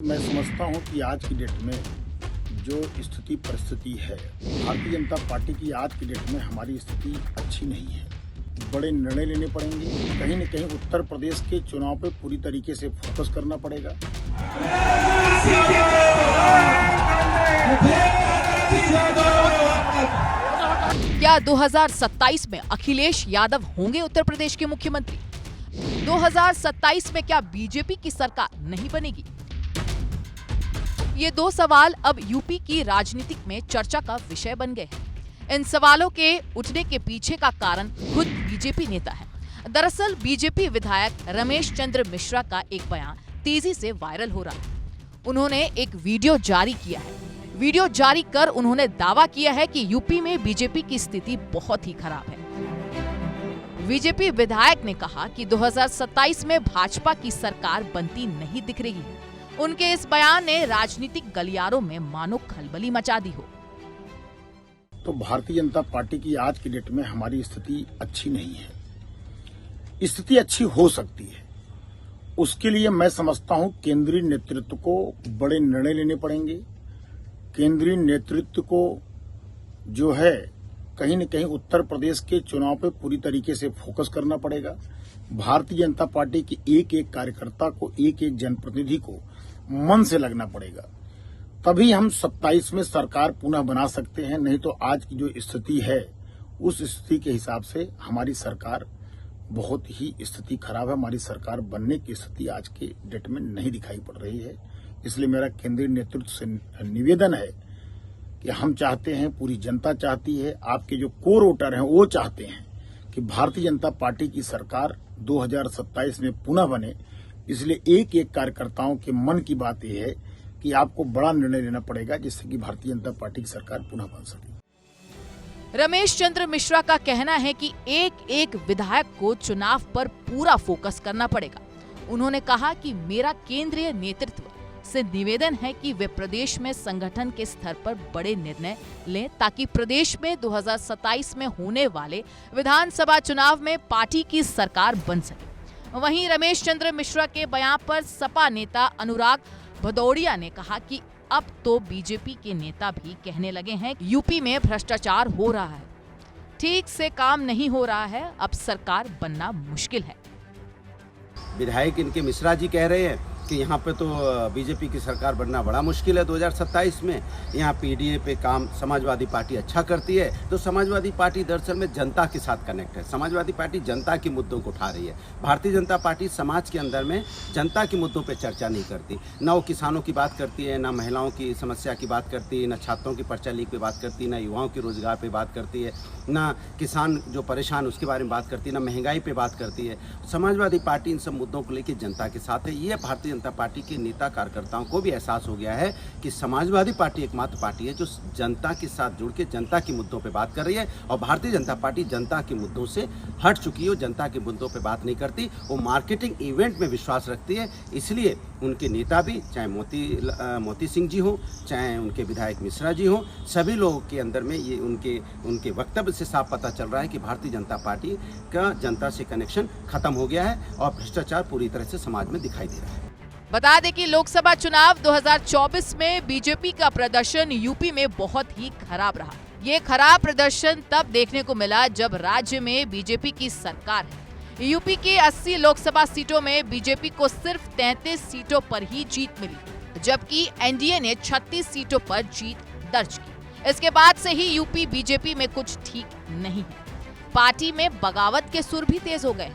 मैं समझता हूं कि आज की डेट में जो स्थिति परिस्थिति है, भारतीय जनता पार्टी की आज की डेट में हमारी स्थिति अच्छी नहीं है। बड़े निर्णय लेने पड़ेंगे। कहीं न कहीं उत्तर प्रदेश के चुनाव पे पूरी तरीके से फोकस करना पड़ेगा। क्या 2027 में अखिलेश यादव होंगे उत्तर प्रदेश के मुख्यमंत्री? 2027 में क्या बीजेपी की सरकार नहीं बनेगी? ये दो सवाल अब यूपी की राजनीतिक में चर्चा का विषय बन गए हैं। इन सवालों के उठने के पीछे का कारण खुद बीजेपी नेता है। दरअसल बीजेपी विधायक रमेश चंद्र मिश्रा का एक बयान तेजी से वायरल हो रहा है। उन्होंने एक वीडियो जारी किया है। वीडियो जारी कर उन्होंने दावा किया है कि यूपी में बीजेपी की स्थिति बहुत ही खराब है। बीजेपी विधायक ने कहा कि 2027 में भाजपा की सरकार बनती नहीं दिख रही है। उनके इस बयान ने राजनीतिक गलियारों में मानो खलबली मचा दी हो। तो भारतीय जनता पार्टी की आज की डेट में हमारी स्थिति अच्छी नहीं है। स्थिति अच्छी हो सकती है। उसके लिए मैं समझता हूं केंद्रीय नेतृत्व को बड़े निर्णय लेने पड़ेंगे। केंद्रीय नेतृत्व को जो है कहीं न कहीं उत्तर प्रदेश के चुनाव पे पूरी तरीके से फोकस करना पड़ेगा। भारतीय जनता पार्टी के एक एक कार्यकर्ता को, एक एक जनप्रतिनिधि को मन से लगना पड़ेगा। तभी हम 27 में सरकार पुनः बना सकते हैं। नहीं तो आज की जो स्थिति है, उस स्थिति के हिसाब से हमारी सरकार बहुत ही स्थिति खराब है। हमारी सरकार बनने की स्थिति आज के डेट में नहीं दिखाई पड़ रही है। इसलिए मेरा केंद्रीय नेतृत्व से निवेदन है कि हम चाहते हैं, पूरी जनता चाहती है, आपके जो कोर वोटर हैं वो चाहते हैं कि भारतीय जनता पार्टी की सरकार 2027 में पुनः बने। इसलिए एक एक कार्यकर्ताओं के मन की बात यह है कि आपको बड़ा निर्णय लेना पड़ेगा जिससे कि भारतीय जनता पार्टी की सरकार पुनः बन सके। रमेश चंद्र मिश्रा का कहना है कि एक एक विधायक को चुनाव पर पूरा फोकस करना पड़ेगा। उन्होंने कहा कि मेरा केंद्रीय नेतृत्व से निवेदन है कि वे प्रदेश में संगठन के स्तर पर बड़े निर्णय लें ताकि प्रदेश में 2027 में होने वाले विधानसभा चुनाव में पार्टी की सरकार बन सके। वहीं रमेश चंद्र मिश्रा के बयान पर सपा नेता अनुराग भदौड़िया ने कहा कि अब तो बीजेपी के नेता भी कहने लगे हैं कि यूपी में भ्रष्टाचार हो रहा है, ठीक से काम नहीं हो रहा है, अब सरकार बनना मुश्किल है। विधायक इनके मिश्रा जी कह रहे हैं कि यहाँ पे तो बीजेपी की सरकार बनना बड़ा मुश्किल है 2027 में। यहाँ पीडीए पे काम समाजवादी पार्टी अच्छा करती है। तो समाजवादी पार्टी दरअसल में जनता के साथ कनेक्ट है। समाजवादी पार्टी जनता के मुद्दों को उठा रही है। भारतीय जनता पार्टी समाज के अंदर में जनता के मुद्दों पे चर्चा नहीं करती। ना वो किसानों की बात करती है, ना महिलाओं की समस्या की बात करती है, ना छात्रों की पर्चा लीक पे बात करती है, ना युवाओं के रोजगार पे बात करती है, ना किसान जो परेशान उसके बारे में बात करती है, ना महंगाई पे बात करती है। समाजवादी पार्टी इन सब मुद्दों को लेकर जनता के साथ है। ये भारतीय जनता पार्टी के नेता कार्यकर्ताओं को भी एहसास हो गया है कि समाजवादी पार्टी एकमात्र पार्टी है जो जनता के साथ जुड़ के जनता के मुद्दों पे बात कर रही है। और भारतीय जनता पार्टी जनता के मुद्दों से हट चुकी है। वो जनता के मुद्दों पे बात नहीं करती, वो मार्केटिंग इवेंट में विश्वास रखती है। इसलिए उनके नेता भी, चाहे मोती सिंह जी हो, चाहे उनके विधायक मिश्रा जी हो, सभी लोगों के अंदर में ये उनके वक्तव्य से साफ पता चल रहा है कि भारतीय जनता पार्टी का जनता से कनेक्शन खत्म हो गया है और भ्रष्टाचार पूरी तरह से समाज में दिखाई दे रहा है। बता दें कि लोकसभा चुनाव 2024 में बीजेपी का प्रदर्शन यूपी में बहुत ही खराब रहा। ये खराब प्रदर्शन तब देखने को मिला जब राज्य में बीजेपी की सरकार है। यूपी के 80 लोकसभा सीटों में बीजेपी को सिर्फ 33 सीटों पर ही जीत मिली, जबकि एनडीए ने 36 सीटों पर जीत दर्ज की। इसके बाद से ही यूपी बीजेपी में कुछ ठीक नहीं है। पार्टी में बगावत के सुर भी तेज हो गए।